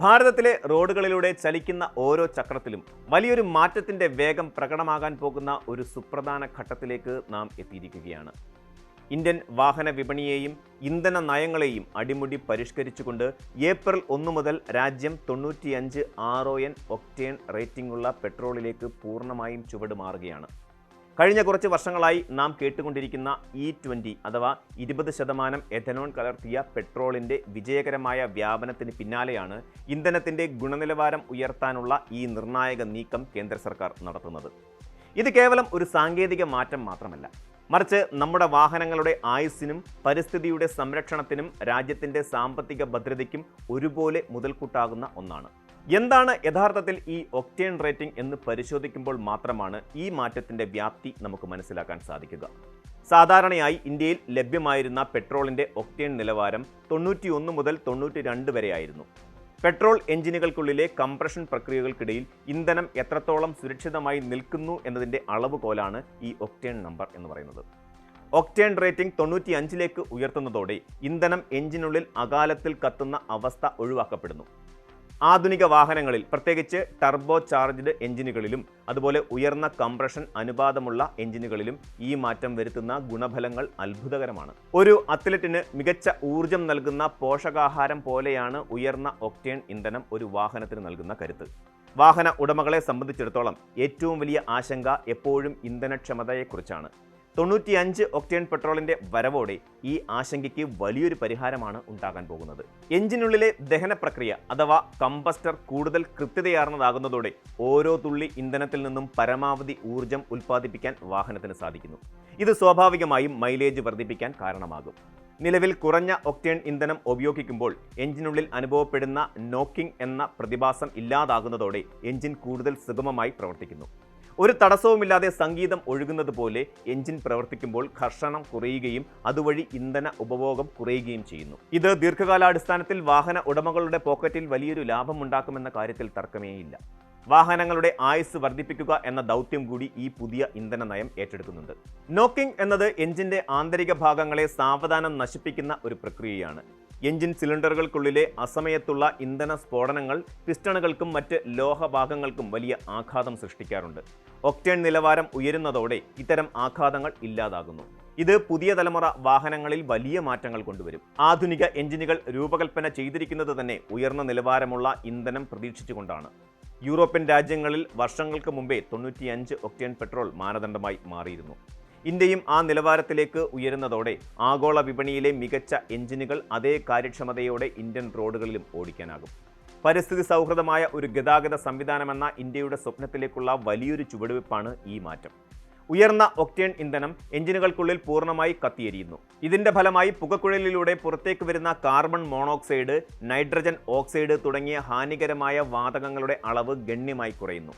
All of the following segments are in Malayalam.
ഭാരതത്തിലെ റോഡുകളിലൂടെ ചലിക്കുന്ന ഓരോ ചക്രത്തിലും വലിയൊരു മാറ്റത്തിന്റെ വേഗം പ്രകടമാകാൻ പോകുന്ന ഒരു സുപ്രധാന ഘട്ടത്തിലേക്ക് നാം എത്തിയിരിക്കുകയാണ്. ഇന്ത്യൻ വാഹന വിപണിയെയും ഇന്ധന നയങ്ങളെയും അടിമുടി പരിഷ്കരിച്ചുകൊണ്ട് ഏപ്രിൽ 1 മുതൽ രാജ്യം 95 RON ഒക്ടേൻ റേറ്റിംഗുള്ള പെട്രോളിലേക്ക് പൂർണ്ണമായും ചുവടുമാറുകയാണ്. കഴിഞ്ഞ കുറച്ച് വർഷങ്ങളായി നാം കേട്ടുകൊണ്ടിരിക്കുന്ന E20 അഥവാ 20% എഥനോൾ കലർത്തിയ പെട്രോളിൻ്റെ വിജയകരമായ വ്യാപനത്തിന് പിന്നാലെയാണ് ഇന്ധനത്തിൻ്റെ ഗുണനിലവാരം ഉയർത്താനുള്ള ഈ നിർണായക നീക്കം കേന്ദ്ര സർക്കാർ നടത്തുന്നത്. ഇത് കേവലം ഒരു സാങ്കേതിക മാറ്റം മാത്രമല്ല, മറിച്ച് നമ്മുടെ വാഹനങ്ങളുടെ ആയുസ്സിനും പരിസ്ഥിതിയുടെ സംരക്ഷണത്തിനും രാജ്യത്തിൻ്റെ സാമ്പത്തിക ഭദ്രതയ്ക്കും ഒരുപോലെ മുതൽക്കൂട്ടാകുന്ന ഒന്നാണ്. എന്താണ് യഥാർത്ഥത്തിൽ ഈ ഒക്ടേൻ റേറ്റിംഗ് എന്ന് പരിശോധിക്കുമ്പോൾ മാത്രമാണ് ഈ മാറ്റത്തിൻ്റെ വ്യാപ്തി നമുക്ക് മനസ്സിലാക്കാൻ സാധിക്കുക. സാധാരണയായി ഇന്ത്യയിൽ ലഭ്യമായിരുന്ന പെട്രോളിൻ്റെ ഒക്ടേൻ നിലവാരം 91 മുതൽ 92 വരെയായിരുന്നു. പെട്രോൾ എഞ്ചിനുകൾക്കുള്ളിലെ കംപ്രഷൻ പ്രക്രിയകൾക്കിടയിൽ ഇന്ധനം എത്രത്തോളം സുരക്ഷിതമായി നിൽക്കുന്നു എന്നതിൻ്റെ അളവുകോലാണ് ഈ ഒക്ടേൻ നമ്പർ എന്ന് പറയുന്നത്. ഒക്ടേൻ റേറ്റിംഗ് 95ലേക്ക് ഉയർത്തുന്നതോടെ ഇന്ധനം എഞ്ചിനുള്ളിൽ അകാലത്തിൽ കത്തുന്ന അവസ്ഥ ഒഴിവാക്കപ്പെടുന്നു. ആധുനിക വാഹനങ്ങളിൽ, പ്രത്യേകിച്ച് ടർബോ ചാർജ്ഡ് എഞ്ചിനുകളിലും അതുപോലെ ഉയർന്ന കംപ്രഷൻ അനുപാതമുള്ള എഞ്ചിനുകളിലും ഈ മാറ്റം വരുത്തുന്ന ഗുണഫലങ്ങൾ അത്ഭുതകരമാണ്. ഒരു അത്ലറ്റിന് മികച്ച ഊർജം നൽകുന്ന പോഷകാഹാരം പോലെയാണ് ഉയർന്ന ഒക്ടേൻ ഇന്ധനം ഒരു വാഹനത്തിന് നൽകുന്ന കരുത്ത്. വാഹന ഉടമകളെ സംബന്ധിച്ചിടത്തോളം ഏറ്റവും വലിയ ആശങ്ക എപ്പോഴും ഇന്ധനക്ഷമതയെക്കുറിച്ചാണ്. 95 ഒക്ടേൻ പെട്രോളിൻ്റെ വരവോടെ ഈ ആശങ്കയ്ക്ക് വലിയൊരു പരിഹാരമാണ് ഉണ്ടാകാൻ പോകുന്നത്. എഞ്ചിനുള്ളിലെ ദഹന പ്രക്രിയ അഥവാ കമ്പസ്റ്റർ കൂടുതൽ കൃത്യതയാർന്നതാകുന്നതോടെ ഓരോ തുള്ളി ഇന്ധനത്തിൽ നിന്നും പരമാവധി ഊർജം ഉൽപ്പാദിപ്പിക്കാൻ വാഹനത്തിന് സാധിക്കുന്നു. ഇത് സ്വാഭാവികമായും മൈലേജ് വർദ്ധിപ്പിക്കാൻ കാരണമാകും. നിലവിൽ കുറഞ്ഞ ഒക്ടേൻ ഇന്ധനം ഉപയോഗിക്കുമ്പോൾ എഞ്ചിനുള്ളിൽ അനുഭവപ്പെടുന്ന നോക്കിംഗ് എന്ന പ്രതിഭാസം ഇല്ലാതാകുന്നതോടെ എഞ്ചിൻ കൂടുതൽ സുഗമമായി പ്രവർത്തിക്കുന്നു. ഒരു തടസ്സവുമില്ലാതെ സംഗീതം ഒഴുകുന്നത് പോലെ എഞ്ചിൻ പ്രവർത്തിക്കുമ്പോൾ ഘർഷണം കുറയുകയും അതുവഴി ഇന്ധന ഉപഭോഗം കുറയുകയും ചെയ്യുന്നു. ഇത് ദീർഘകാലാടിസ്ഥാനത്തിൽ വാഹന ഉടമകളുടെ പോക്കറ്റിൽ വലിയൊരു ലാഭമുണ്ടാക്കുമെന്ന കാര്യത്തിൽ തർക്കമേയില്ല. വാഹനങ്ങളുടെ ആയുസ് വർദ്ധിപ്പിക്കുക എന്ന ദൗത്യം കൂടി ഈ പുതിയ ഇന്ധന നയം ഏറ്റെടുക്കുന്നുണ്ട്. നോക്കിംഗ് എന്നത് എഞ്ചിന്റെ ആന്തരിക ഭാഗങ്ങളെ സാവധാനം നശിപ്പിക്കുന്ന ഒരു പ്രക്രിയയാണ്. എഞ്ചിൻ സിലിണ്ടറുകൾക്കുള്ളിലെ അസമയത്തുള്ള ഇന്ധന സ്ഫോടനങ്ങൾ പിസ്റ്റണുകൾക്കും മറ്റ് ലോഹഭാഗങ്ങൾക്കും വലിയ ആഘാതം സൃഷ്ടിക്കാറുണ്ട്. ഒക്ടേൻ നിലവാരം ഉയരുന്നതോടെ ഇത്തരം ആഘാതങ്ങൾ ഇല്ലാതാകുന്നു. ഇത് പുതിയ തലമുറ വാഹനങ്ങളിൽ വലിയ മാറ്റങ്ങൾ കൊണ്ടുവരും. ആധുനിക എഞ്ചിനുകൾ രൂപകൽപ്പന ചെയ്തിരിക്കുന്നത് തന്നെ ഉയർന്ന നിലവാരമുള്ള ഇന്ധനം പ്രതീക്ഷിച്ചുകൊണ്ടാണ്. യൂറോപ്യൻ രാജ്യങ്ങളിൽ വർഷങ്ങൾക്ക് മുമ്പേ 95 ഒക്ടേൻ പെട്രോൾ മാനദണ്ഡമായി മാറിയിരുന്നു. ഇന്ത്യയും ആ നിലവാരത്തിലേക്ക് ഉയരുന്നതോടെ ആഗോള വിപണിയിലെ മികച്ച എഞ്ചിനുകൾ അതേ കാര്യക്ഷമതയോടെ ഇന്ത്യൻ റോഡുകളിലും ഓടിക്കാനാകും. പരിസ്ഥിതി സൗഹൃദമായ ഒരു ഗതാഗത സംവിധാനമെന്ന ഇന്ത്യയുടെ സ്വപ്നത്തിലേക്കുള്ള വലിയൊരു ചുവടുവയ്പ്പാണ് ഈ മാറ്റം. ഉയർന്ന ഒക്ടേൻ ഇന്ധനം എഞ്ചിനുകൾക്കുള്ളിൽ പൂർണ്ണമായി കത്തിയെരിയുന്നു. ഇതിന്റെ ഫലമായി പുകക്കുഴലിലൂടെ പുറത്തേക്ക് വരുന്ന കാർബൺ മോണോക്സൈഡ്, നൈട്രജൻ ഓക്സൈഡ് തുടങ്ങിയ ഹാനികരമായ വാതകങ്ങളുടെ അളവ് ഗണ്യമായി കുറയുന്നു.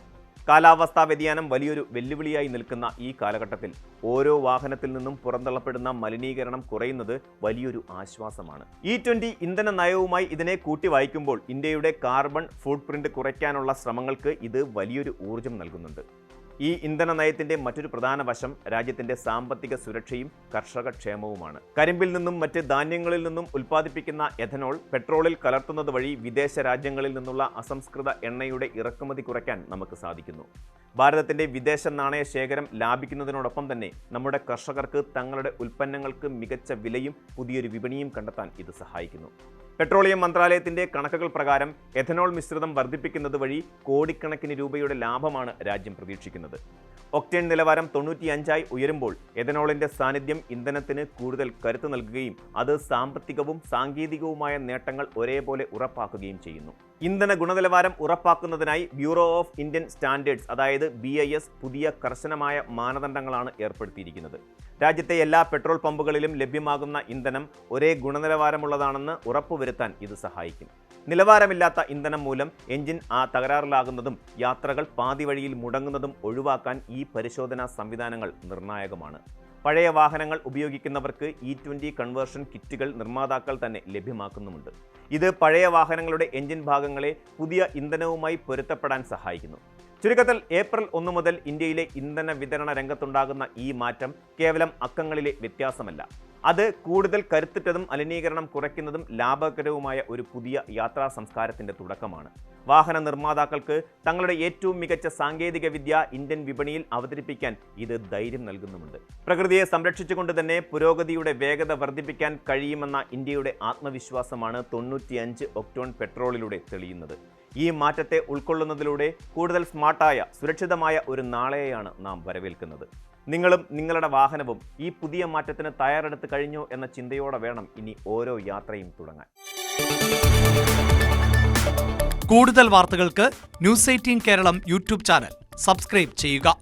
കാലാവസ്ഥാ വ്യതിയാനം വലിയൊരു വെല്ലുവിളിയായി നിൽക്കുന്ന ഈ കാലഘട്ടത്തിൽ ഓരോ വാഹനത്തിൽ നിന്നും പുറന്തള്ളപ്പെടുന്ന മലിനീകരണം കുറയുന്നത് വലിയൊരു ആശ്വാസമാണ്. E20 ഇന്ധന നയവുമായി ഇതിനെ കൂട്ടി വായിക്കുമ്പോൾ ഇന്ത്യയുടെ കാർബൺ ഫുട് പ്രിന്റ് കുറയ്ക്കാനുള്ള ശ്രമങ്ങൾക്ക് ഇത് വലിയൊരു ഊർജം നൽകുന്നുണ്ട്. ഈ ഇന്ധന നയത്തിന്റെ മറ്റൊരു പ്രധാന വശം രാജ്യത്തിന്റെ സാമ്പത്തിക സുരക്ഷയും കർഷക ക്ഷേമവുമാണ്. കരിമ്പിൽ നിന്നും മറ്റ് ധാന്യങ്ങളിൽ നിന്നും ഉൽപ്പാദിപ്പിക്കുന്ന എഥനോൾ പെട്രോളിൽ കലർത്തുന്നത് വഴി വിദേശ രാജ്യങ്ങളിൽ നിന്നുള്ള അസംസ്കൃത എണ്ണയുടെ ഇറക്കുമതി കുറയ്ക്കാൻ നമുക്ക് സാധിക്കുന്നു. ഭാരതത്തിന്റെ വിദേശ നാണയ ശേഖരം ലാഭിക്കുന്നതിനോടൊപ്പം തന്നെ നമ്മുടെ കർഷകർക്ക് തങ്ങളുടെ ഉൽപ്പന്നങ്ങൾക്ക് മികച്ച വിലയും പുതിയൊരു വിപണിയും കണ്ടെത്താൻ ഇത് സഹായിക്കുന്നു. പെട്രോളിയം മന്ത്രാലയത്തിന്റെ കണക്കുകൾ പ്രകാരം എഥനോൾ മിശ്രിതം വർദ്ധിപ്പിക്കുന്നത് വഴി കോടിക്കണക്കിന് രൂപയുടെ ലാഭമാണ് രാജ്യം പ്രതീക്ഷിക്കുന്നത്. ഒക്ടേൻ നിലവാരം 95 ഉയരുമ്പോൾ എഥനോളിന്റെ സാന്നിധ്യം ഇന്ധനത്തിന് കൂടുതൽ കരുത്ത് നൽകുകയും അത് സാമ്പത്തികവും സാങ്കേതികവുമായ നേട്ടങ്ങൾ ഒരേപോലെ ഉറപ്പാക്കുകയും ചെയ്യുന്നു. ഇന്ധന ഗുണനിലവാരം ഉറപ്പാക്കുന്നതിനായി ബ്യൂറോ ഓഫ് ഇന്ത്യൻ സ്റ്റാൻഡേർഡ്സ് അതായത് BIS പുതിയ കർശനമായ മാനദണ്ഡങ്ങളാണ് ഏർപ്പെടുത്തിയിരിക്കുന്നത്. രാജ്യത്തെ എല്ലാ പെട്രോൾ പമ്പുകളിലും ലഭ്യമാകുന്ന ഇന്ധനം ഒരേ ഗുണനിലവാരമുള്ളതാണെന്ന് ഉറപ്പുവരുത്താൻ ഇത് സഹായിക്കും. നിലവാരമില്ലാത്ത ഇന്ധനം മൂലം എഞ്ചിൻ തകരാറിലാകുന്നതും യാത്രകൾ പാതി വഴിയിൽ മുടങ്ങുന്നതും ഒഴിവാക്കാൻ ഈ പരിശോധനാ സംവിധാനങ്ങൾ നിർണായകമാണ്. പഴയ വാഹനങ്ങൾ ഉപയോഗിക്കുന്നവർക്ക് E20 കൺവേർഷൻ കിറ്റുകൾ നിർമ്മാതാക്കൾ തന്നെ ലഭ്യമാക്കുന്നുമുണ്ട്. ഇത് പഴയ വാഹനങ്ങളുടെ എഞ്ചിൻ ഭാഗങ്ങളെ പുതിയ ഇന്ധനവുമായി പൊരുത്തപ്പെടാൻ സഹായിക്കുന്നു. ചുരുക്കത്തിൽ ഏപ്രിൽ 1 മുതൽ ഇന്ത്യയിലെ ഇന്ധന വിതരണ രംഗത്തുണ്ടാകുന്ന ഈ മാറ്റം കേവലം അക്കങ്ങളിലെ വ്യത്യാസമല്ല, അത് കൂടുതൽ കരുത്തുറ്റതും മലിനീകരണം കുറയ്ക്കുന്നതും ലാഭകരവുമായ ഒരു പുതിയ യാത്രാ സംസ്കാരത്തിൻ്റെ തുടക്കമാണ്. വാഹന നിർമ്മാതാക്കൾക്ക് തങ്ങളുടെ ഏറ്റവും മികച്ച സാങ്കേതിക വിദ്യ ഇന്ത്യൻ വിപണിയിൽ അവതരിപ്പിക്കാൻ ഇത് ധൈര്യം നൽകുന്നുമുണ്ട്. പ്രകൃതിയെ സംരക്ഷിച്ചുകൊണ്ട് തന്നെ പുരോഗതിയുടെ വേഗത വർദ്ധിപ്പിക്കാൻ കഴിയുമെന്ന ഇന്ത്യയുടെ ആത്മവിശ്വാസമാണ് 95 ഒക്ടോൺ പെട്രോളിലൂടെ തെളിയുന്നത്. ഈ മാറ്റത്തെ ഉൾക്കൊള്ളുന്നതിലൂടെ കൂടുതൽ സ്മാർട്ടായ സുരക്ഷിതമായ ഒരു നാളെയാണ് നാം വരവേൽക്കുന്നത്. നിങ്ങളും നിങ്ങളുടെ വാഹനവും ഈ പുതിയ മാറ്റത്തിന് തയ്യാറെടുത്ത് കഴിഞ്ഞോ എന്ന ചിന്തയോടെ വേണം ഇനി ഓരോ യാത്രയും തുടങ്ങാൻ. കൂടുതൽ വാർത്തകൾക്ക് news 18 Keralam YouTube channel subscribe ചെയ്യുക.